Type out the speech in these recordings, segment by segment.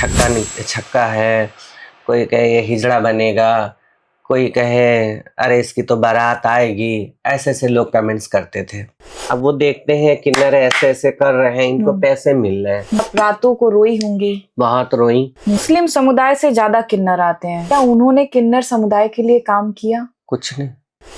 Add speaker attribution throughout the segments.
Speaker 1: छक्का है, कोई कहे ये हिजड़ा बनेगा, कोई कहे अरे इसकी तो बारात आएगी। ऐसे ऐसे लोग कमेंट्स करते थे। अब वो देखते हैं किन्नर ऐसे ऐसे कर रहे हैं, इनको पैसे मिल रहे हैं।
Speaker 2: रातों को रोई होंगी,
Speaker 1: बहुत रोई।
Speaker 2: मुस्लिम समुदाय से ज्यादा किन्नर आते हैं। क्या उन्होंने किन्नर समुदाय के लिए काम किया?
Speaker 1: कुछ नहीं।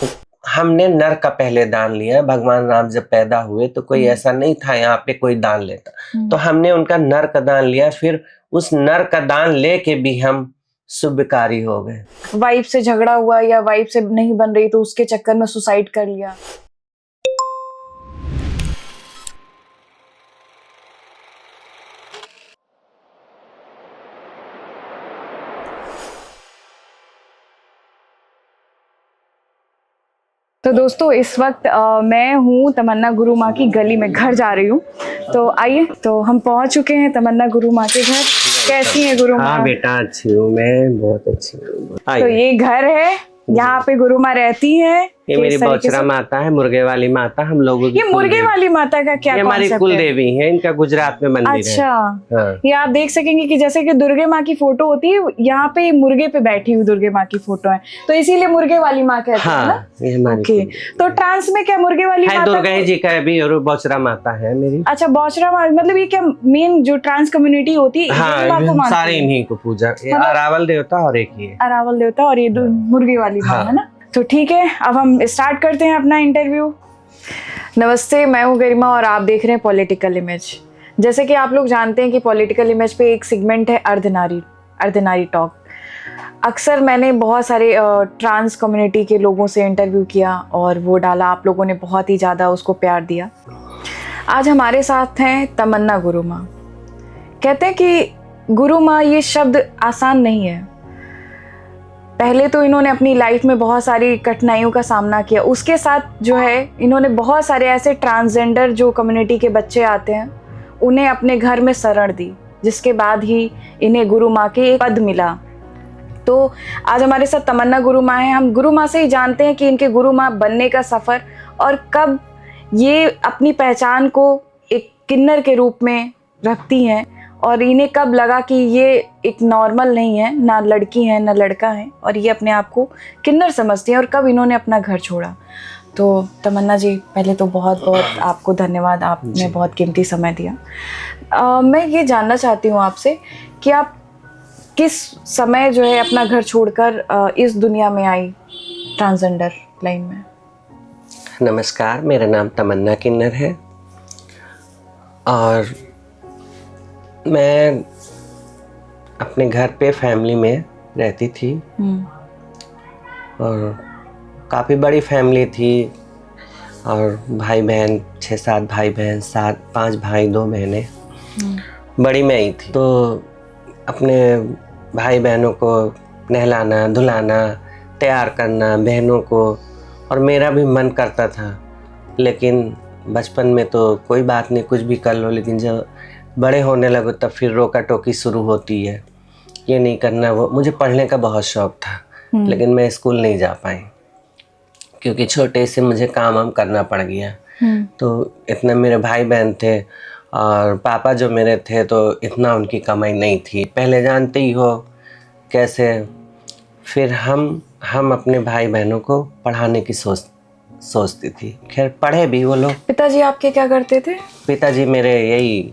Speaker 1: तो हमने नर का पहले दान लिया। भगवान राम जब पैदा हुए तो कोई ऐसा नहीं था यहाँ पे कोई दान लेता, तो हमने उनका नर का दान लिया। फिर उस नर का दान लेके भी हम शुभकारी हो गए।
Speaker 2: वाइफ से झगड़ा हुआ या वाइफ से नहीं बन रही तो उसके चक्कर में सुसाइड कर लिया। तो दोस्तों इस वक्त मैं हूँ तमन्ना गुरु माँ की गली में, घर जा रही हूँ। तो आइए, तो हम पहुँच चुके हैं तमन्ना गुरु माँ के घर। कैसी है गुरु माँ?
Speaker 1: हाँ बेटा अच्छी हूँ मैं, बहुत अच्छी हूँ।
Speaker 2: तो ये घर है, यहाँ पे गुरु माँ रहती है।
Speaker 1: ये मेरी बौछरा माता है, मुर्गे वाली माता। हम लोगों की
Speaker 2: ये मुर्गे वाली माता का क्या
Speaker 1: ये हमारी कुल देवी है। इनका गुजरात में मंदिर
Speaker 2: अच्छा
Speaker 1: है। हाँ।
Speaker 2: ये आप देख सकेंगे कि जैसे कि दुर्गे माँ की फोटो होती है, यहाँ पे मुर्गे पे बैठी हुई दुर्गे माँ की फोटो है, तो इसीलिए मुर्गे वाली माँ कहते हैं ना?
Speaker 1: ये हमारी
Speaker 2: ओके। तो ट्रांस में क्या मुर्गे वाली माता
Speaker 1: दुर्गा जी का भी और बौछरा माता है मेरी।
Speaker 2: अच्छा, बौछरा माँ मतलब ये क्या मेन जो ट्रांस कम्युनिटी होती है?
Speaker 1: हाँ, सारे इन्हीं को पूजा। अरावल देवता और एक ही है
Speaker 2: अरावल देवता, और ये मुर्गे वाली माँ है ना? तो ठीक है, अब हम स्टार्ट करते हैं अपना इंटरव्यू। नमस्ते, मैं हूँ गरिमा और आप देख रहे हैं पॉलिटिकल इमेज। जैसे कि आप लोग जानते हैं कि पॉलिटिकल इमेज पे एक सेगमेंट है अर्धनारी टॉक। अक्सर मैंने बहुत सारे ट्रांस कम्युनिटी के लोगों से इंटरव्यू किया और वो डाला, आप लोगों ने बहुत ही ज़्यादा उसको प्यार दिया। आज हमारे साथ हैं तमन्ना गुरु माँ। कहते हैं कि गुरु माँ ये शब्द आसान नहीं है। पहले तो इन्होंने अपनी लाइफ में बहुत सारी कठिनाइयों का सामना किया, उसके साथ जो है इन्होंने बहुत सारे ऐसे ट्रांसजेंडर जो कम्युनिटी के बच्चे आते हैं उन्हें अपने घर में शरण दी, जिसके बाद ही इन्हें गुरु माँ के एक पद मिला। तो आज हमारे साथ तमन्ना गुरु माँ हैं। हम गुरु माँ से ही जानते हैं कि इनके गुरु माँ बनने का सफ़र और कब ये अपनी पहचान को एक किन्नर के रूप में रखती हैं और इन्हें कब लगा कि ये एक नॉर्मल नहीं है, ना लड़की है ना लड़का है, और ये अपने आप को किन्नर समझती हैं, और कब इन्होंने अपना घर छोड़ा। तो तमन्ना जी, पहले तो बहुत बहुत आपको धन्यवाद, आपने बहुत कीमती समय दिया। मैं ये जानना चाहती हूँ आपसे कि आप किस समय जो है अपना घर छोड़कर इस दुनिया में आई ट्रांसजेंडर लाइन में?
Speaker 1: नमस्कार, मेरा नाम तमन्ना किन्नर है और मैं अपने घर पे फैमिली में रहती थी और काफ़ी बड़ी फैमिली थी और भाई बहन 6-7 भाई बहन, 5 भाई 2 बहनें, बड़ी मैं ही थी। तो अपने भाई बहनों को नहलाना धुलाना, तैयार करना बहनों को, और मेरा भी मन करता था, लेकिन बचपन में तो कोई बात नहीं, कुछ भी कर लो, लेकिन जब बड़े होने लगो तब फिर रोका टोकी शुरू होती है, ये नहीं करना वो। मुझे पढ़ने का बहुत शौक था, लेकिन मैं स्कूल नहीं जा पाई क्योंकि छोटे से मुझे काम करना पड़ गया। तो इतने मेरे भाई बहन थे और पापा जो मेरे थे तो इतना उनकी कमाई नहीं थी, पहले जानते ही हो कैसे। फिर हम अपने भाई बहनों को पढ़ाने की सोचती थी। खैर पढ़े भी वो लोग।
Speaker 2: पिताजी आपके क्या करते थे?
Speaker 1: पिताजी मेरे यही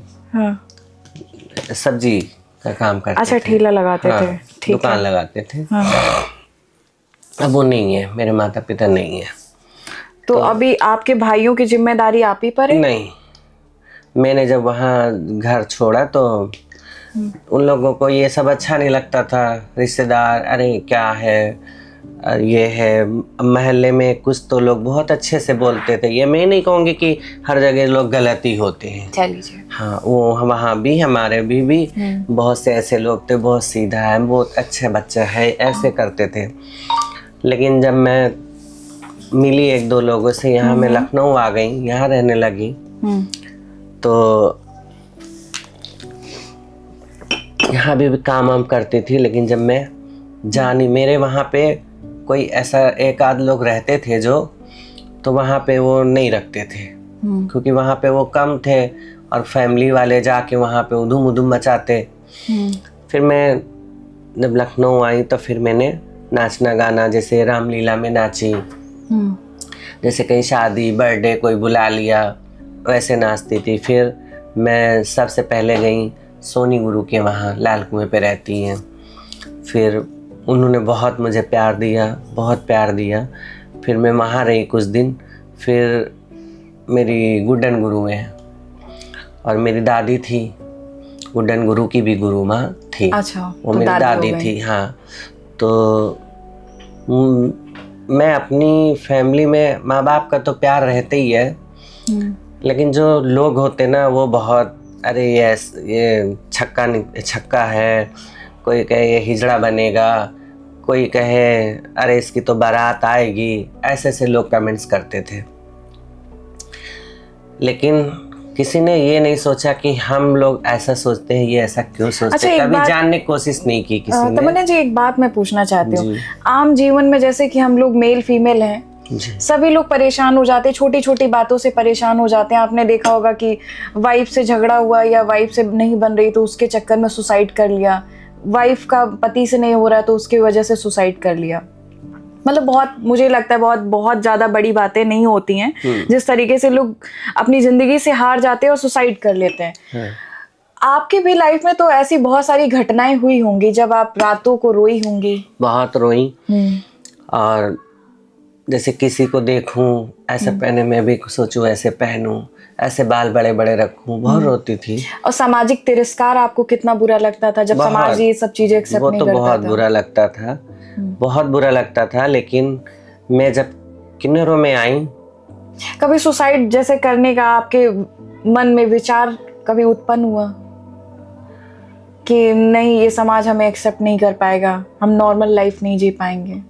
Speaker 1: सब्जी का काम करते थे।
Speaker 2: अच्छा, ठेला लगाते थे। ठीक,
Speaker 1: दुकान लगाते थे। अब वो नहीं है, मेरे माता पिता नहीं है।
Speaker 2: तो अभी आपके भाइयों की जिम्मेदारी आप ही पर है? नहीं,
Speaker 1: मैंने जब वहाँ घर छोड़ा तो उन लोगों को ये सब अच्छा नहीं लगता था। रिश्तेदार अरे क्या है, ये है। महल्ले में कुछ तो लोग बहुत अच्छे से बोलते थे। ये मैं नहीं कहूँगी कि हर जगह लोग गलती होते हैं,
Speaker 2: चलिए।
Speaker 1: हाँ, वो वहाँ भी हमारे भी बहुत से ऐसे लोग थे, बहुत सीधा है, बहुत अच्छा बच्चा है, ऐसे करते थे। लेकिन जब मैं मिली 1-2 लोगों से, यहाँ मैं लखनऊ आ गई, यहाँ रहने लगी, तो यहाँ भी काम करती थी। लेकिन जब मैं जानी, मेरे वहाँ पे कोई ऐसा 1-आध लोग रहते थे जो, तो वहाँ पे वो नहीं रखते थे क्योंकि वहाँ पे वो कम थे और फैमिली वाले जाके वहाँ पे उधूम मचाते। फिर मैं जब लखनऊ आई तो फिर मैंने नाचना गाना, जैसे रामलीला में नाची, जैसे कहीं शादी बर्थडे कोई बुला लिया वैसे नाचती थी। फिर मैं सबसे पहले गई सोनी गुरु के वहाँ, लाल कुएं पे रहती हैं। फिर उन्होंने बहुत मुझे प्यार दिया, बहुत प्यार दिया। फिर मैं वहाँ रही कुछ दिन। फिर मेरी गुड्डन गुरु है और मेरी दादी थी, गुड्डन गुरु की भी गुरु माँ थी।
Speaker 2: अच्छा,
Speaker 1: वो मेरी दादी थी। हाँ, तो मैं अपनी फैमिली में माँ बाप का तो प्यार रहते ही है, लेकिन जो लोग होते ना वो बहुत, अरे ये छक्का है, कोई कहे ये हिजड़ा बनेगा, कोई कहे अरे इसकी तो बारात आएगी, ऐसे ऐसे लोग कमेंट्स करते थे। लेकिन किसी ने ये नहीं सोचा कि हम लोग ऐसा सोचते हैं, ये ऐसा क्यों सोचते हैं। कभी जानने की कोशिश नहीं की किसी ने।
Speaker 2: तमन्ना जी, एक बात मैं पूछना चाहती हूँ। आम जीवन में जैसे कि हम लोग मेल फीमेल हैं, सभी लोग परेशान हो जाते हैं, छोटी छोटी बातों से परेशान हो जाते हैं। आपने देखा होगा कि वाइफ से झगड़ा हुआ या वाइफ से नहीं बन रही तो उसके चक्कर में सुसाइड कर लिया, वाइफ का पति से नहीं हो रहा तो उसकी वजह से सुसाइड कर लिया। मतलब बहुत, मुझे लगता है बहुत ज़्यादा बड़ी बातें नहीं होती हैं जिस तरीके से लोग अपनी ज़िंदगी से हार जाते हैं और सुसाइड कर लेते हैं। आपकी भी लाइफ में तो ऐसी बहुत सारी घटनाएं हुई होंगी जब आप रातों को रोई होंगी।
Speaker 1: बहुत रोई, और जैसे किसी को देखूं ऐसे पहने, मैं भी सोचूं ऐसे पहनूं, ऐसे बाल बड़े बड़े रखूं, बहुत रोती थी।
Speaker 2: और सामाजिक तिरस्कार आपको कितना बुरा लगता था जब समाज ये सब चीजें एक्सेप्ट नहीं करता था?
Speaker 1: बहुत बुरा लगता था, बहुत बुरा लगता था। लेकिन मैं जब किन्नरों में आई,
Speaker 2: कभी सुसाइड जैसे करने का आपके मन में विचार कभी उत्पन्न हुआ कि नहीं, ये समाज हमें एक्सेप्ट नहीं कर पाएगा, हम नॉर्मल लाइफ नहीं जी पाएंगे?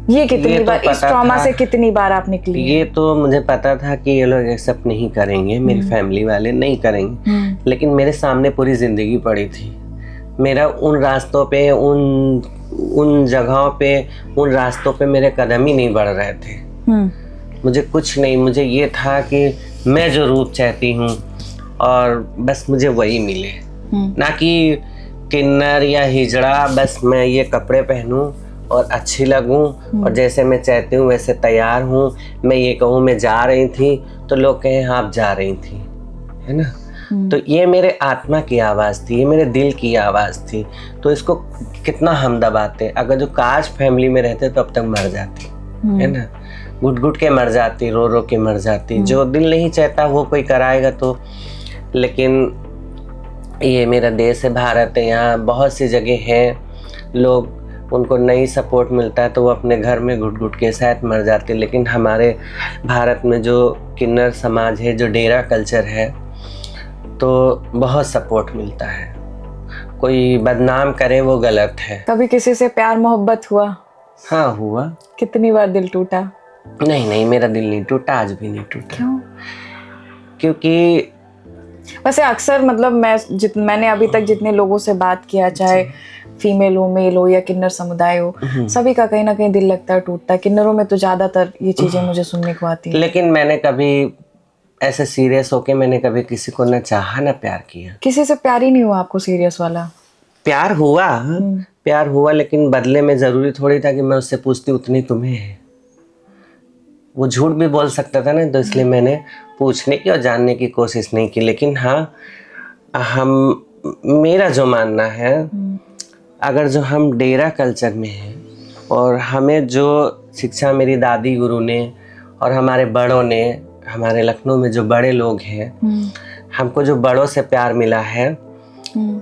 Speaker 2: ये कितनी बार, इस ट्रॉमा से कितनी बार आप निकली?
Speaker 1: ये तो मुझे पता था कि ये लोग एक्सेप्ट नहीं करेंगे, मेरी फैमिली वाले नहीं करेंगे। लेकिन मेरे सामने पूरी जिंदगी पड़ी थी। मेरा उन रास्तों पे, उन जगहों पे, उन रास्तों पे मेरे कदम ही नहीं बढ़ रहे थे। मुझे कुछ नहीं, मुझे ये था कि मैं जो रूप चाहती हूँ और बस मुझे वही मिले, ना कि किन्नर या हिजड़ा। बस मैं ये कपड़े पहनूं और अच्छी लगूं और जैसे मैं चाहती हूँ वैसे तैयार हूँ। मैं ये कहूँ मैं जा रही थी तो लोग कहें हाँ आप जा रही थी, है ना। तो ये मेरे आत्मा की आवाज़ थी, ये मेरे दिल की आवाज़ थी। तो इसको कितना हम दबाते। अगर जो काश फैमिली में रहते तो अब तक मर जाती, है ना, घुट घुट के मर जाती, रो रो के मर जाती। जो दिल नहीं चाहता वो कोई कराएगा तो। लेकिन ये मेरा देश है, भारत है, यहाँ बहुत सी जगह हैं, लोग उनको नहीं सपोर्ट मिलता है तो वो अपने घर में घुट घुट के शायद मर जाते। लेकिन हमारे भारत में जो किन्नर समाज है, जो डेरा कल्चर है, तो बहुत सपोर्ट मिलता है। कोई बदनाम करे वो गलत है। कभी
Speaker 2: किसी से प्यार मोहब्बत हुआ?
Speaker 1: हाँ हुआ।
Speaker 2: कितनी बार दिल टूटा?
Speaker 1: नहीं, मेरा दिल नहीं टूटा, आज भी नहीं टूटा।
Speaker 2: क्यों?
Speaker 1: क्योंकि
Speaker 2: वैसे अक्सर, मतलब मैंने अभी तक जितने लोगों से बात किया, चाहे फीमेल हो, मेल हो या किन्नर समुदाय हो, सभी का कहीं ना कहीं दिल लगता है, टूटता है। किन्नरों में तो ज्यादातर ये चीजें मुझे सुनने को आती है।
Speaker 1: लेकिन मैंने कभी ऐसे सीरियस होके मैंने कभी किसी को न चाहा न प्यार किया।
Speaker 2: किसी से प्यार ही नहीं हुआ आपको सीरियस वाला?
Speaker 1: प्यार हुआ, लेकिन बदले में जरूरी थोड़ी था कि मैं उससे पूछती उतनी तुम्हें है। वो झूठ भी बोल सकता था ना, तो इसलिए मैंने पूछने की और जानने की कोशिश नहीं की। लेकिन हाँ, मेरा जो मानना है, अगर जो हम डेरा कल्चर में हैं और हमें जो शिक्षा मेरी दादी गुरु ने और हमारे बड़ों ने, हमारे लखनऊ में जो बड़े लोग हैं, हमको जो बड़ों से प्यार मिला है,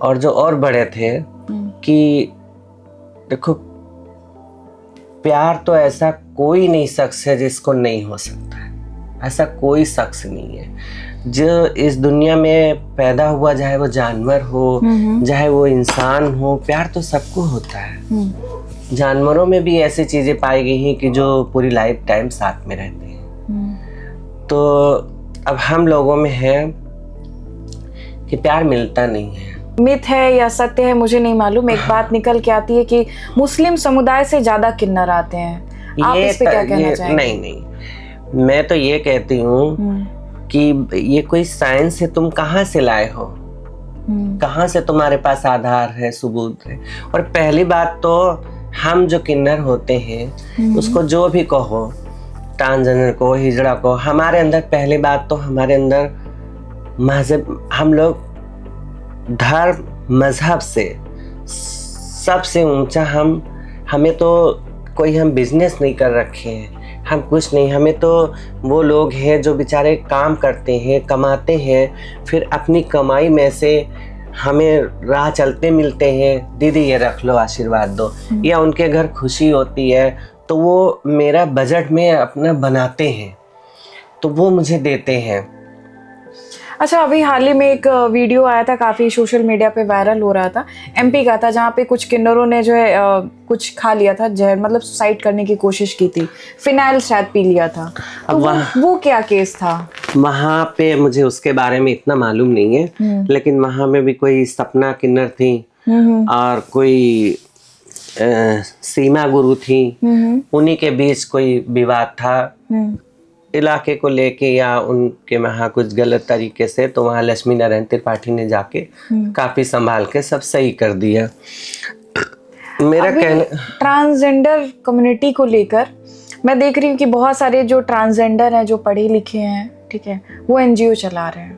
Speaker 1: और जो और बड़े थे कि देखो, प्यार तो ऐसा कोई नहीं शख्स है जिसको नहीं हो सकता है। ऐसा कोई शख्स नहीं है जो इस दुनिया में पैदा हुआ, चाहे वो जानवर हो, चाहे वो इंसान हो, प्यार तो सबको होता है। जानवरों में भी ऐसी चीजें पाई गई हैं कि जो पूरी लाइफ टाइम साथ में रहते हैं। तो अब हम लोगों में है कि प्यार मिलता नहीं है।
Speaker 2: मिथ है या सत्य है मुझे नहीं मालूम। एक बात निकल के आती है कि मुस्लिम समुदाय से ज्यादा किन्नर आते हैं। आप इस पे क्या कहना चाहेंगे?
Speaker 1: नहीं, मैं तो ये कहती हूँ कि ये कोई साइंस है, तुम कहाँ से लाए हो? कहाँ से तुम्हारे पास आधार है, सबूत है? और पहली बात तो हम जो किन्नर होते हैं उसको जो भी कहो, ट्रांसजेंडर को, हिजड़ा को, हमारे अंदर पहली बात तो हमारे अंदर मजहब, हम लोग धर्म मजहब से सबसे ऊंचा हमें तो कोई हम बिजनेस नहीं कर रखे हैं, हम कुछ नहीं, हमें तो वो लोग हैं जो बेचारे काम करते हैं, कमाते हैं, फिर अपनी कमाई में से हमें राह चलते मिलते हैं, दीदी ये रख लो आशीर्वाद दो, या उनके घर खुशी होती है तो वो मेरा बजट में अपना बनाते हैं तो वो मुझे देते हैं।
Speaker 2: अच्छा, अभी हाल ही में एक वीडियो आया था, काफ़ी सोशल मीडिया पे वायरल हो रहा था, एमपी का था, जहाँ पे कुछ किन्नरों ने जो है कुछ खा लिया था जहर, मतलब सुसाइड करने की कोशिश की थी, फिनाइल शायद पी लिया था। तो वो क्या केस था?
Speaker 1: वहाँ पे मुझे उसके बारे में इतना मालूम नहीं है, लेकिन वहाँ में भी कोई सपना किन्नर थी और कोई सीमा गुरु थी, उन्हीं के बीच कोई विवाद था इलाके को लेके या उनके वहाँ कुछ गलत तरीके से, तो वहाँ लक्ष्मी नारायण त्रिपाठी ने जाके काफी संभाल के सब सही कर दिया। मेरा कहना,
Speaker 2: ट्रांसजेंडर कम्युनिटी को लेकर मैं देख रही हूँ कि बहुत सारे जो ट्रांसजेंडर हैं, जो पढ़े लिखे हैं, ठीक है, वो एनजीओ चला रहे हैं,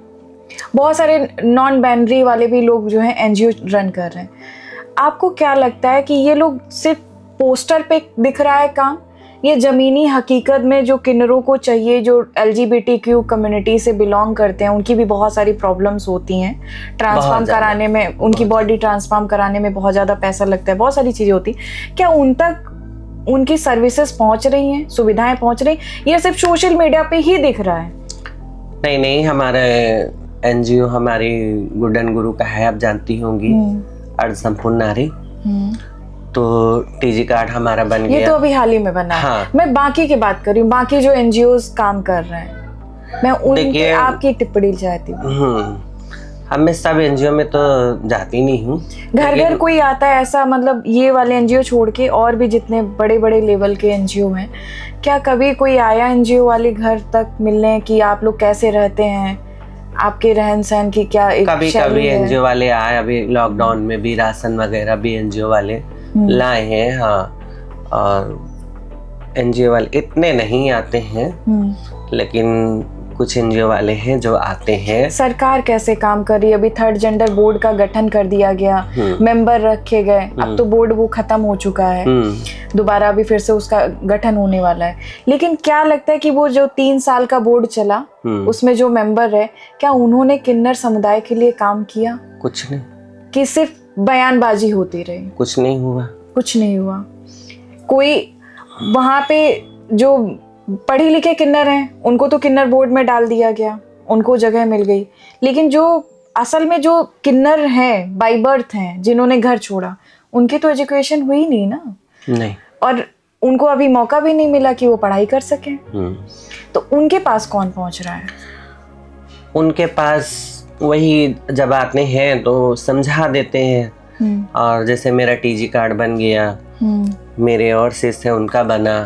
Speaker 2: बहुत सारे नॉन बाइनरी वाले भी लोग जो हैं एनजीओ रन कर रहे हैं। आपको क्या लगता है कि ये लोग सिर्फ पोस्टर पे दिख रहा है काम, ये ज़मीनी हकीकत में जो किन्नरों को चाहिए, जो LGBTQ कम्युनिटी से बिलोंग करते हैं, उनकी भी बहुत सारी प्रॉब्लम्स होती हैं, ट्रांसफॉर्म कराने में, उनकी बॉडी ट्रांसफॉर्म कराने में बहुत ज़्यादा पैसा लगता है, बहुत सारी चीज़ें होती हैं, क्या उन तक उनकी सर्विसेज पहुंच रही हैं, सुविधाएं पहुंच रही, ये सिर्फ सोशल मीडिया पे ही दिख रहा है?
Speaker 1: नहीं, हमारे एनजीओ हमारी गुडन गुरु का है, आप जानती होंगी, अर्ध संपूर्ण नारी, तो टीजी कार्ड हमारा बन गया।
Speaker 2: ये तो अभी हाल ही में बना है।
Speaker 1: हाँ।
Speaker 2: मैं बाकी की बात कर रही हूँ, बाकी जो एनजीओज काम कर रहे हैं, मैं उनकी आपकी टिप्पणी चाहती हूँ।
Speaker 1: अब मैं सब एनजीओ में तो जाती नहीं हूँ,
Speaker 2: घर घर कोई आता है ऐसा, मतलब ये वाले एनजीओ छोड़ के और भी जितने बड़े बड़े लेवल के एनजीओ हैं, क्या कभी कोई आया एनजीओ वाले घर तक मिलने कि आप लोग कैसे रहते हैं, आपके रहन सहन की क्या एक
Speaker 1: कभी एनजीओ वाले आए, अभी लॉकडाउन में भी राशन वगैरह भी एनजीओ वाले लाए हैं। हाँ, और एनजीओ वाले इतने नहीं आते हैं, लेकिन कुछ एनजीओ वाले हैं जो आते हैं।
Speaker 2: सरकार कैसे काम कर रही है? अभी थर्ड जेंडर बोर्ड का गठन कर दिया गया, मेंबर रखे गए, अब तो बोर्ड वो खत्म हो चुका है, दोबारा अभी फिर से उसका गठन होने वाला है। लेकिन क्या लगता है कि वो जो 3 साल का बोर्ड चला, उसमें जो मेंबर है, क्या उन्होंने किन्नर समुदाय के लिए काम किया?
Speaker 1: कुछ नहीं,
Speaker 2: कि सिर्फ बयानबाजी होती रही?
Speaker 1: कुछ नहीं हुआ,
Speaker 2: कुछ नहीं हुआ। कोई वहां पे जो पढ़े लिखे किन्नर हैं, उनको तो किन्नर बोर्ड में डाल दिया गया, उनको जगह मिल गई, लेकिन जो असल में जो किन्नर हैं, बाय बर्थ हैं, जिन्होंने घर छोड़ा, उनकी तो एजुकेशन हुई नहीं ना।
Speaker 1: नहीं,
Speaker 2: और उनको अभी मौका भी नहीं मिला कि वो पढ़ाई कर सकें। तो उनके पास कौन पहुंच रहा है?
Speaker 1: उनके पास वही जब आते हैं तो समझा देते हैं, और जैसे मेरा टीजी कार्ड बन गया, मेरे और सिस है उनका बना,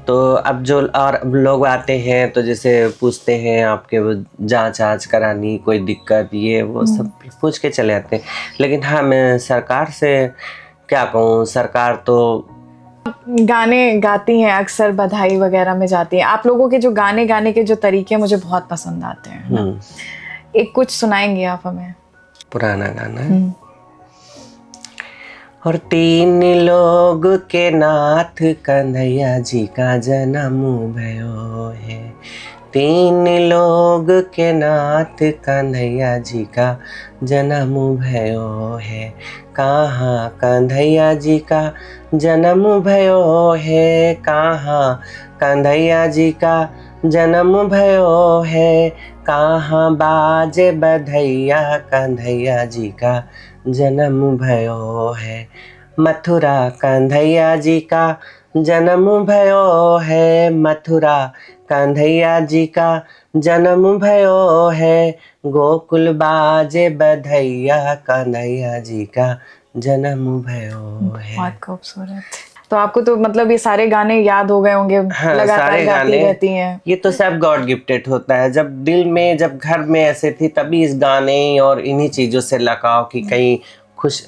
Speaker 1: तो अब जो और लोग आते हैं तो जैसे पूछते हैं आपके वो जांच करानी, कोई दिक्कत, ये वो सब पूछ के चले आते हैं। लेकिन हाँ, मैं सरकार से क्या कहूँ, सरकार तो
Speaker 2: गाने गाती हैं, अक्सर बधाई वगैरह में जाती हैं। आप लोगों के जो गाने के जो तरीके मुझे बहुत पसंद आते हैं। एक कुछ सुनाएंगे आप हमें?
Speaker 1: पुराना गाना है। और 3 लोग के नाथ कन्हैया जी का जन्म भयो है, 3 लोग के नाथ कन्हैया जी का जन्म भयो है, कहाँ कन्हैया जी का जन्म भयो है, कहाँ कन्हैया जी का जन्म भयो है, कहाँ बाजे बधैया कन्हैया जी का जन्म भयो है, मथुरा कन्हैया जी का जन्म भयो है, मथुरा कन्हैया जी का जन्म भयो है, गोकुल बाजे बधैया कन्हैया जी का जन्म भयो है।
Speaker 2: बहुत खूबसूरत। तो आपको तो मतलब ये सारे गाने याद हो गए होंगे,
Speaker 1: हाँ,
Speaker 2: लगातार
Speaker 1: सारे
Speaker 2: गाती
Speaker 1: गाने
Speaker 2: रहती हैं।
Speaker 1: ये तो सब गॉड गिफ्टेड होता है। जब दिल में, जब घर में ऐसे थी तभी इस गाने और इन्हीं चीजों से लगाव कि कहीं खुश।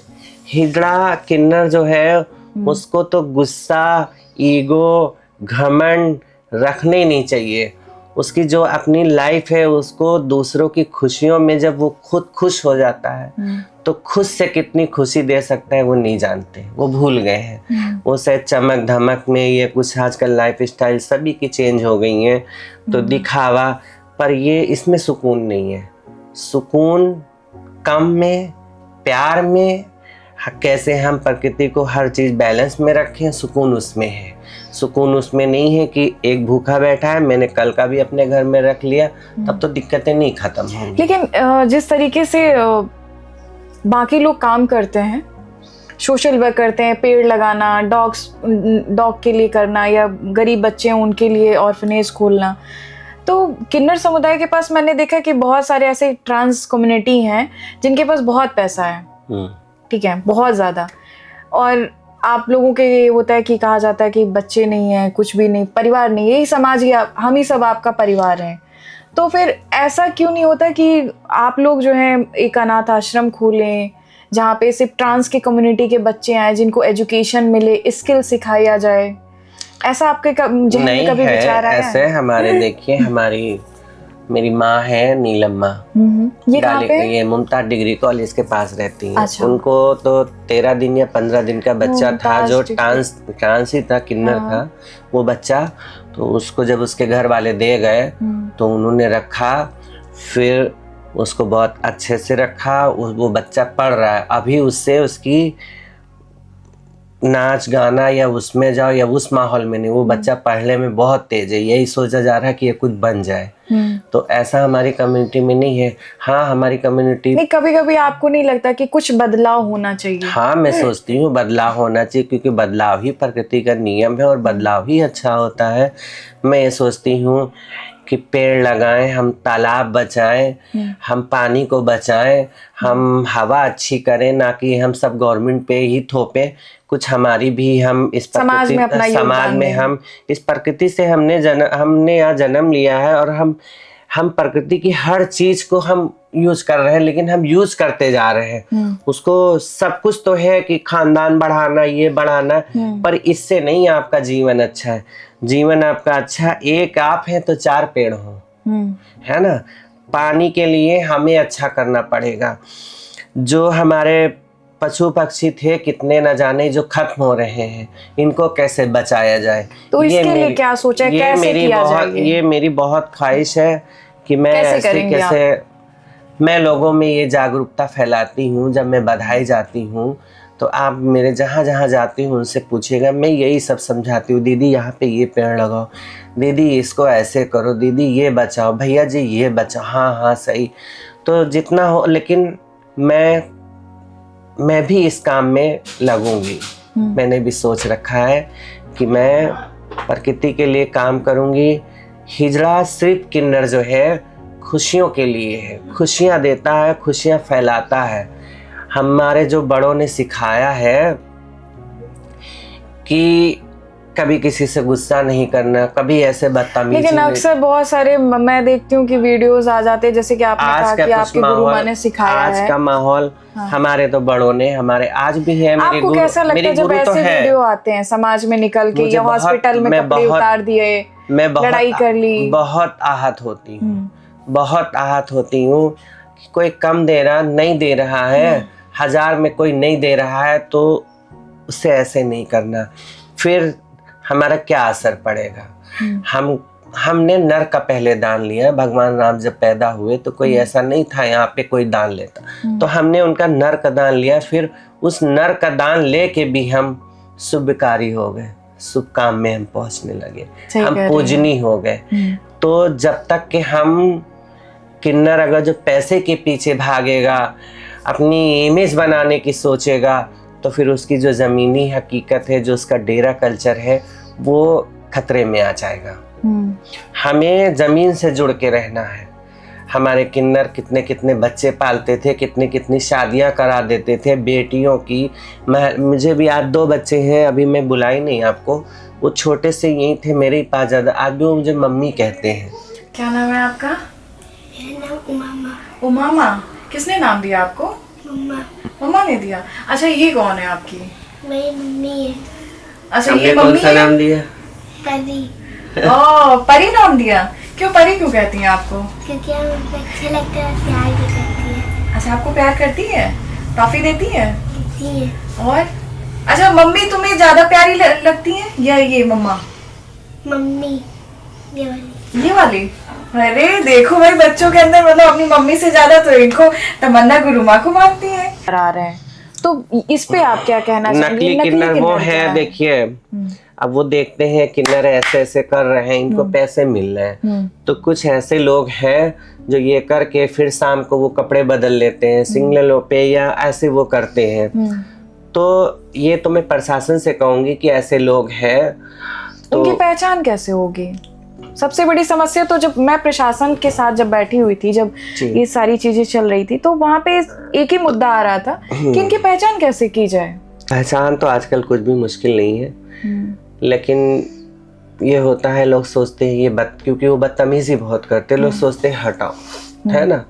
Speaker 1: हिजड़ा किन्नर जो है उसको तो गुस्सा, ईगो, घमंड रखने ही नहीं चाहिए। उसकी जो अपनी लाइफ है उसको दूसरों की खुशियों में जब वो खुद खुश हो जाता है तो खुद से कितनी खुशी दे सकता है वो नहीं जानते, वो भूल गए हैं। वो शायद चमक धमक में, ये कुछ आजकल लाइफ स्टाइल सभी की चेंज हो गई हैं तो दिखावा, पर ये इसमें सुकून नहीं है। सुकून कम में, प्यार में, कैसे हम प्रकृति को हर चीज़ बैलेंस में रखें, सुकून उसमें है। सुकून उसमें नहीं है कि एक भूखा बैठा है, मैंने कल का भी अपने घर में रख लिया, तब तो दिक्कतें नहीं खत्म होंगी।
Speaker 2: लेकिन जिस तरीके से बाकी लोग काम करते हैं, सोशल वर्क करते हैं, पेड़ लगाना, डॉग के लिए करना, या गरीब बच्चे हैं उनके लिए ऑर्फनेज खोलना, तो किन्नर समुदाय के पास मैंने देखा कि बहुत सारे ऐसे ट्रांस कम्युनिटी हैं जिनके पास बहुत पैसा है, ठीक है, बहुत ज़्यादा, और आप लोगों के ये होता है कि कहा जाता है कि बच्चे नहीं हैं, कुछ भी नहीं, परिवार नहीं, यही समाज ही, हम ही सब आपका परिवार हैं। तो फिर ऐसा क्यों नहीं होता कि आप लोग जो है एक अनाथ आश्रम खोलें जहाँ पे सिर्फ ट्रांस की कम्युनिटी के बच्चे आए, जिनको एजुकेशन मिले, स्किल सिखाया जाए? ऐसा आपके जहन में कभी विचार आया है?
Speaker 1: ऐसे हमारे देखिए, हमारी मेरी माँ है नीलम माँ,
Speaker 2: ये कहाँ पे?
Speaker 1: ये मुमताज डिग्री कॉलेज के पास रहती हैं।
Speaker 2: अच्छा।
Speaker 1: उनको तो 13 दिन या 15 दिन का बच्चा था जो ट्रांस ही था, किन्नर था वो बच्चा। तो उसको जब उसके घर वाले दे गए तो उन्होंने रखा, फिर उसको बहुत अच्छे से रखा। वो बच्चा पढ़ रहा है अभी, उससे उसकी नाच गाना या उसमें जाओ या उस माहौल में नहीं, वो बच्चा पढ़ने में बहुत तेज है। यही सोचा जा रहा है कि ये कुछ बन जाए। तो ऐसा हमारी कम्युनिटी में नहीं है। हाँ, हमारी कम्युनिटी
Speaker 2: नहीं, कभी कभी आपको नहीं लगता कि कुछ बदलाव होना चाहिए?
Speaker 1: हाँ, मैं सोचती हूँ बदलाव होना चाहिए, क्योंकि बदलाव ही प्रकृति का नियम है और बदलाव ही अच्छा होता है। मैं ये सोचती हूँ कि पेड़ लगाएं, हम तालाब बचाएं, हम पानी को बचाएं, हम हवा अच्छी करें, ना कि हम सब गवर्नमेंट पे ही थोपें। कुछ हमारी भी, हम इस
Speaker 2: समाज में अपना
Speaker 1: समाज में हम इस प्रकृति से हमने यहाँ जन्म लिया है और हम प्रकृति की हर चीज को हम यूज कर रहे हैं, लेकिन हम यूज करते जा रहे हैं उसको। सब कुछ तो है कि खानदान बढ़ाना, ये बढ़ाना, पर इससे नहीं आपका जीवन अच्छा है। जीवन आपका अच्छा, एक आप है तो 4 पेड़ हो, है ना। पानी के लिए हमें अच्छा करना पड़ेगा। जो हमारे पशु पक्षी थे कितने न जाने जो खत्म हो रहे हैं, इनको कैसे बचाया जाए।
Speaker 2: तो इसके लिए क्या सोचा है, कैसे किया जाए?
Speaker 1: ये मेरी बहुत ख्वाहिश है कि मैं कैसे मैं लोगों में ये जागरूकता फैलाती हूँ। जब मैं बधाई जाती हूँ तो आप मेरे जहाँ जहाँ जाती हूँ उनसे पूछिएगा, मैं यही सब समझाती हूँ। दीदी यहाँ पे ये पेड़ लगाओ, दीदी इसको ऐसे करो, दीदी ये बचाओ, भैया जी ये बचाओ। हाँ हाँ सही, तो जितना हो। लेकिन मैं भी इस काम में लगूंगी। मैंने भी सोच रखा है कि मैं प्रकृति के लिए काम करूंगी। हिजड़ा सिर्फ किन्नर जो है खुशियों के लिए है, खुशियां देता है, खुशियां फैलाता है। हमारे जो बड़ों ने सिखाया है कि कभी किसी से गुस्सा नहीं करना, कभी ऐसे बदतमीजी।
Speaker 2: लेकिन अक्सर बहुत सारे मैं देखती हूँ कि वीडियोस आ जाते हैं, जैसे कि आपने कहा कि आपके गुरु माँ ने सिखाया है।
Speaker 1: आज का माहौल हमारे तो बड़ों ने, हमारे आज भी है। मेरे
Speaker 2: आपको कैसा लगता है जब ऐसे वीडियो आते हैं समाज में निकल के, या हॉस्पिटल में कपड़े उतार दिए, लड़ाई कर ली? बहुत
Speaker 1: आहत होती हूँ, बहुत आहत होती हूँ। कोई कम दे रहा नहीं दे रहा है, 1000 में कोई नहीं दे रहा है तो उससे ऐसे नहीं करना। फिर हमारा क्या असर पड़ेगा? हमने नर का पहले दान लिया। भगवान राम जब पैदा हुए तो कोई ऐसा नहीं था यहाँ पे कोई दान लेता, तो हमने उनका नर का दान लिया। फिर उस नर का दान लेके भी हम शुभकारी हो गए, शुभ काम में हम पहुंचने लगे, हम पूजनी हो गए। तो जब तक कि हम किन्नर अगर जो पैसे के पीछे भागेगा, अपनी इमेज बनाने की सोचेगा, तो फिर उसकी जो ज़मीनी हकीकत है, जो उसका डेरा कल्चर है, वो खतरे में आ जाएगा। हमें ज़मीन से जुड़ के रहना है, हमारे किन्नर कितने कितने बच्चे पालते थे, कितनी कितनी शादियां करा देते थे बेटियों की। मुझे भी आज 2 बच्चे हैं, अभी मैं बुलाई नहीं आपको, वो छोटे से यही थे मेरे ही पास ज़्यादा, आज भी वो मुझे मम्मी कहते हैं।
Speaker 2: क्या नाम है आपका?
Speaker 3: मेरा नाम उमामा।
Speaker 2: उमामा। किसने नाम दिया आपको?
Speaker 3: मम्मा।
Speaker 2: मम्मा ने दिया। अच्छा, ये कौन है आपकी?
Speaker 3: मेरी मम्मी है।
Speaker 2: अच्छा,
Speaker 1: हमने
Speaker 2: ये
Speaker 1: कौन
Speaker 2: मम्मी
Speaker 1: सा
Speaker 2: है?
Speaker 1: नाम दिया?
Speaker 3: परी।
Speaker 2: ओह, परी नाम दिया। क्यों परी क्यों कहती हैं आपको?
Speaker 3: क्योंकि हमें अच्छा लगता है, प्यार भी करती है।
Speaker 2: अच्छा, आपको प्यार करती है? टॉफी देती है?
Speaker 3: देती है।
Speaker 2: और अच्छा, मम्मी तुम्हें ज्यादा प्यारी लगती है या ये मम्मा?
Speaker 3: मम्मी ये वाली।
Speaker 2: ये वाली? अरे देखो भाई, बच्चों के अंदर मतलब अपनी मम्मी से ज्यादा तो इनको तमन्ना गुरुमा को मानती है। आ रहे हैं तो इस पे आप क्या कहना चाहेंगे?
Speaker 1: नकली किन्नर वो है, देखिए अब वो देखते हैं किन्नर ऐसे ऐसे कर रहे हैं, इनको पैसे मिल रहे हैं, तो कुछ ऐसे लोग हैं जो ये करके फिर शाम को वो कपड़े बदल लेते हैं सिग्नलों पे या ऐसे वो करते हैं। तो ये तो मैं प्रशासन से कहूंगी कि ऐसे लोग हैं तो
Speaker 2: उनकी पहचान कैसे होगी? सबसे बड़ी समस्या तो जब मैं प्रशासन के साथ जब बैठी हुई थी, जब ये सारी चीजें चल रही थी, तो वहां पे एक ही मुद्दा आ रहा था कि इनकी पहचान कैसे की जाए।
Speaker 1: पहचान तो आजकल कुछ भी मुश्किल नहीं है, लेकिन ये होता है लोग सोचते हैं ये क्योंकि वो बदतमीजी बहुत करते हैं, लोग सोचते हैं हटाओ, है ना।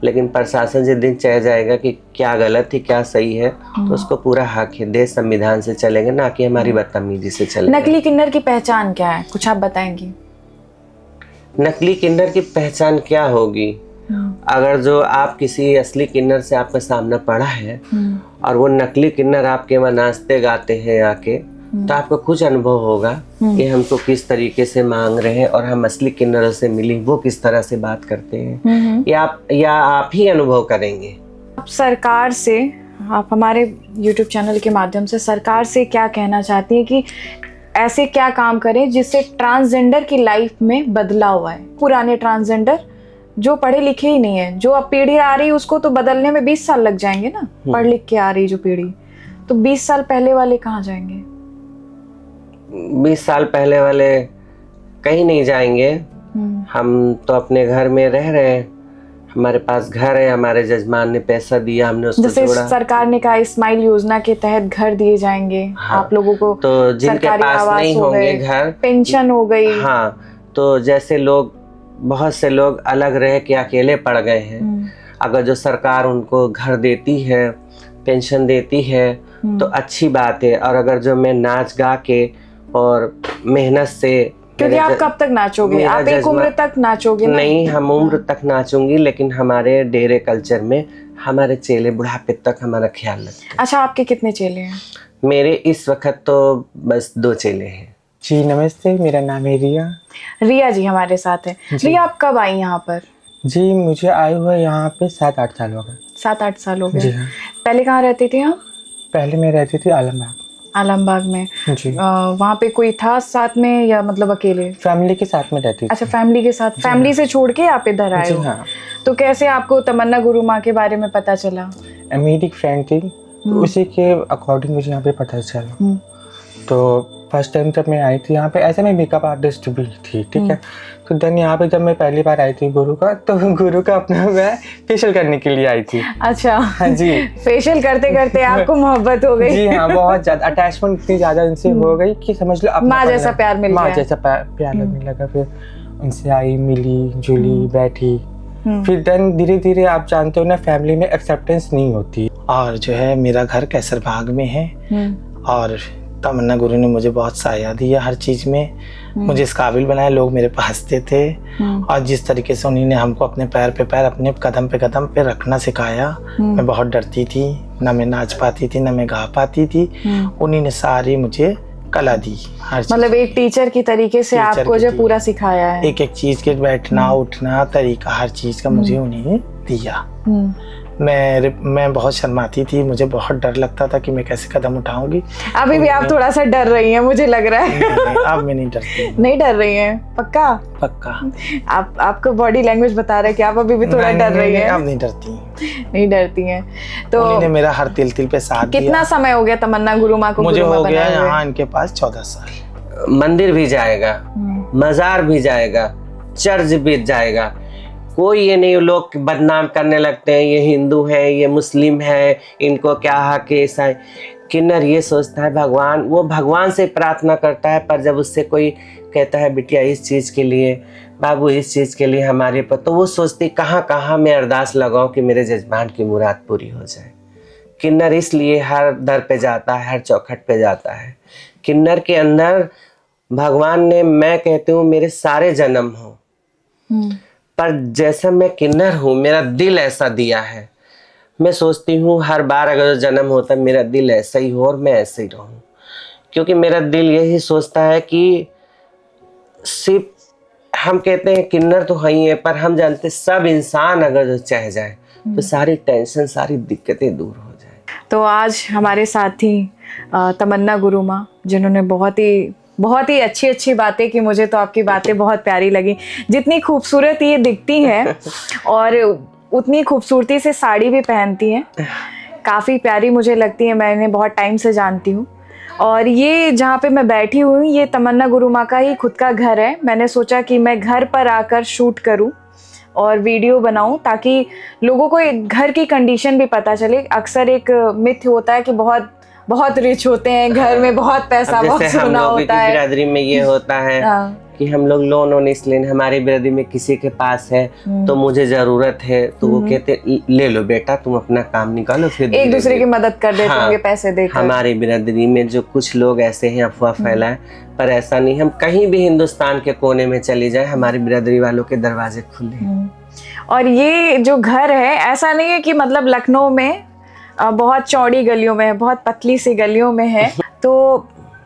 Speaker 1: लेकिन प्रशासन जिस दिन चाह जाएगा कि क्या गलत है क्या सही है, तो उसको पूरा हक है, देश संविधान से चलेंगे ना कि हमारी बदतमीजी से चलेंगे।
Speaker 2: नकली किन्नर की पहचान क्या है, कुछ आप बताएंगी?
Speaker 1: नकली किन्नर की पहचान क्या होगी? अगर जो आप किसी असली किन्नर से आपका सामना पड़ा है और वो नकली किन्नर आपके वहाँ नाचते गाते हैं आके, तो आपको कुछ अनुभव होगा कि हमको किस तरीके से मांग रहे हैं और हम असली किन्नरों से मिली वो किस तरह से बात करते हैं, या आप ही अनुभव करेंगे।
Speaker 2: आप सरकार से, आप हमारे YouTube चैनल के माध्यम से सरकार से क्या कहना चाहती हैं कि ऐसे क्या काम करें जिससे ट्रांसजेंडर की लाइफ में बदलाव आए? पुराने ट्रांसजेंडर जो पढ़े लिखे ही नहीं है, जो अब पीढ़ी आ रही है उसको तो बदलने में 20 साल लग जाएंगे ना, पढ़ लिख के आ रही जो पीढ़ी, तो 20 साल पहले वाले कहाँ जाएंगे?
Speaker 1: 20 साल पहले वाले कहीं नहीं जाएंगे। हम तो अपने घर में रह रहे हैं, हमारे पास घर है, हमारे जजमान ने पैसा दिया, हमने उसको
Speaker 2: जैसे
Speaker 1: जोड़ा।
Speaker 2: सरकार ने कहा स्माइल योजना के तहत घर दिए जाएंगे। हाँ, आप लोगों को
Speaker 1: तो जिनके पास नहीं होंगे घर,
Speaker 2: पेंशन हो गई।
Speaker 1: हाँ, तो जैसे लोग बहुत से लोग अलग रह के अकेले पड़ गए हैं, अगर जो सरकार उनको घर देती है, पेंशन देती है तो अच्छी बात है। और अगर जो मैं नाच गा के और मेहनत से,
Speaker 2: क्योंकि आप कब तक नाचोगे? आप एक उम्र तक नाचोगे ना?
Speaker 1: नहीं, हम उम्र तक नाचूंगी, लेकिन हमारे डेरे कल्चर में हमारे चेले बुढ़ापे तक हमारा ख्याल रखते हैं।
Speaker 2: अच्छा, आपके कितने चेले हैं?
Speaker 1: मेरे इस वक्त तो बस 2 चेले हैं।
Speaker 4: जी नमस्ते, मेरा नाम है रिया।
Speaker 2: रिया जी हमारे साथ है। रिया, आप कब आई यहाँ पर?
Speaker 4: जी मुझे आए हुए यहाँ पे 7-8 साल हो गए।
Speaker 2: 7-8 साल हो गए।
Speaker 4: जी हाँ।
Speaker 2: पहले कहाँ रहते थे आप?
Speaker 4: पहले मैं रहती थी आलमबाग।
Speaker 2: आलमबाग में?
Speaker 4: जी।
Speaker 2: वहाँ पे कोई था साथ में या मतलब अकेले?
Speaker 4: फैमिली के साथ में रहती थी।
Speaker 2: अच्छा, फैमिली के साथ। फैमिली से छोड़ के आप इधर आए
Speaker 4: जी
Speaker 2: हो?
Speaker 4: हाँ।
Speaker 2: तो कैसे आपको तमन्ना गुरुमा के बारे में पता चला?
Speaker 4: मेरी एक फ्रेंड थी, तो उसी के अकॉर्डिंग मुझे यहाँ पे पता चला। तो फर्स्ट टाइम जब मैं आई थी यहाँ पे, ऐसे में मेकअप आर्टिस्ट भी थी, ठीक है। तो देन यहाँ पे जब मैं पहली बार आई थी गुरु का अपना मैं फेशियल करने के लिए आई थी।
Speaker 2: अच्छा।
Speaker 4: हाँ जी।
Speaker 2: फेशियल करते करते आपको मोहब्बत हो गई?
Speaker 4: जी हाँ, बहुत ज्यादा अटैचमेंट इतनी ज्यादा इनसे हो गई कि समझ लो
Speaker 2: माँ जैसा प्यार मिल गया।
Speaker 4: माँ जैसा प्यार लगने लगा। फिर उनसे आई, मिली जुली, बैठी। फिर देन धीरे धीरे आप जानते हो ना, फैमिली में एक्सेप्टेंस नहीं होती। और जो है मेरा घर कैसरबाग में है, और तमन्ना गुरु ने मुझे बहुत सहायता दिया हर चीज़ में, मुझे इस काबिल बनाया। लोग मेरे पास थे, और जिस तरीके से उन्होंने हमको अपने पैर पे पैर, अपने कदम पे रखना सिखाया। मैं बहुत डरती थी, ना मैं नाच पाती थी, ना मैं गा पाती थी। उन्होंने सारी मुझे कला दी, हर चीज़।
Speaker 2: मतलब एक टीचर की तरीके से आपको जो पूरा सिखाया है,
Speaker 4: एक एक चीज़ के बैठना उठना तरीका, हर चीज़ का मुझे उन्होंने दिया। मैं बहुत शर्माती थी, मुझे बहुत डर लगता था कि मैं कैसे कदम उठाऊंगी।
Speaker 2: अभी भी आप थोड़ा सा डर रही हैं, मुझे लग रहा है।
Speaker 4: अब मैं नहीं डरती।
Speaker 2: नहीं डर रही हैं? पक्का?
Speaker 4: पक्का।
Speaker 2: आपको बॉडी लैंग्वेज बता रहा है कि आप अभी भी थोड़ा डर रही हैं।
Speaker 4: अब नहीं डरती।
Speaker 2: नहीं डरती हैं। तो
Speaker 4: उन्होंने मेरा हर तिल तिल पे साथ दिया।
Speaker 2: कितना समय हो गया तमन्ना गुरुमा को?
Speaker 4: मुझे हो गया यहाँ इनके पास 14 साल।
Speaker 1: मंदिर भी जाएगा, मजार भी जाएगा, चर्च भी जाएगा, कोई ये नहीं, लोग बदनाम करने लगते हैं, ये हिंदू है, ये मुस्लिम है, इनको क्या हक है, ऐसा है। किन्नर ये सोचता है भगवान, वो भगवान से प्रार्थना करता है, पर जब उससे कोई कहता है बिटिया इस चीज़ के लिए, बाबू इस चीज़ के लिए हमारे पर, तो वो सोचती कहाँ कहाँ मैं अरदास लगाऊं कि मेरे जजमान की मुराद पूरी हो जाए। किन्नर इसलिए हर दर पे जाता है, हर चौखट पे जाता है। किन्नर के अंदर भगवान ने, मैं कहती हूँ, मेरे सारे जन्म हो, पर जैसा मैं किन्नर हूँ मेरा दिल ऐसा दिया है। मैं सोचती हूँ हर बार अगर जन्म होता मेरा दिल ऐसा ही हो और मैं ऐसे ही रहूँ, क्योंकि मेरा दिल यही सोचता है कि सिर्फ हम कहते हैं किन्नर तो है ही है, पर हम जानते सब इंसान अगर जो चाह जाए तो सारी टेंशन, सारी दिक्कतें दूर हो जाए।
Speaker 2: तो आज हमारे साथ थी तमन्ना गुरु माँ, जिन्होंने बहुत ही अच्छी बातें की। मुझे तो आपकी बातें बहुत प्यारी लगी। जितनी खूबसूरत ये दिखती है और उतनी खूबसूरती से साड़ी भी पहनती हैं, काफ़ी प्यारी मुझे लगती है। मैंने बहुत टाइम से जानती हूँ। और ये जहाँ पे मैं बैठी हुई हूँ, ये तमन्ना गुरु माँ का ही खुद का घर है। मैंने सोचा कि मैं घर पर आकर शूट करूँ और वीडियो बनाऊं, ताकि लोगों को एक घर की कंडीशन भी पता चले। अक्सर एक मिथ होता है कि बहुत रिच होते हैं, घर में बहुत पैसा, बहुत सोना होता है।
Speaker 1: बिरादरी में ये होता है कि हम लोग लोन इसलिए, हमारी बिरादरी में किसी के पास है तो मुझे जरूरत है, तो वो कहते ले लो बेटा, तुम अपना काम निकालो, फिर
Speaker 2: एक दूसरे की मदद कर देते होंगे पैसे देकर।
Speaker 1: हमारी बिरादरी में जो कुछ लोग ऐसे हैं अफवाह फैलाए, पर ऐसा नहीं। हम कहीं भी हिंदुस्तान के कोने में चली जाए, हमारी बिरादरी वालों के दरवाजे खुले हैं।
Speaker 2: और ये जो घर है, ऐसा नहीं है कि मतलब लखनऊ में बहुत चौड़ी गलियों में है, बहुत पतली सी गलियों में है। तो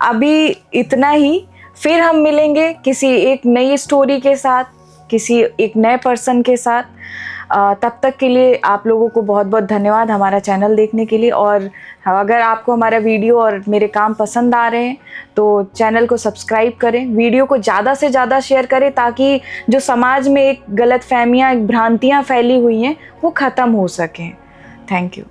Speaker 2: अभी इतना ही, फिर हम मिलेंगे किसी एक नई स्टोरी के साथ, किसी एक नए पर्सन के साथ। तब तक के लिए आप लोगों को बहुत बहुत धन्यवाद हमारा चैनल देखने के लिए। और अगर आपको हमारा वीडियो और मेरे काम पसंद आ रहे हैं तो चैनल को सब्सक्राइब करें, वीडियो को ज़्यादा से ज़्यादा शेयर करें, ताकि जो समाज में एक गलतफहमियाँ, एक भ्रांतियाँ फैली हुई हैं वो ख़त्म हो सकें। Thank you.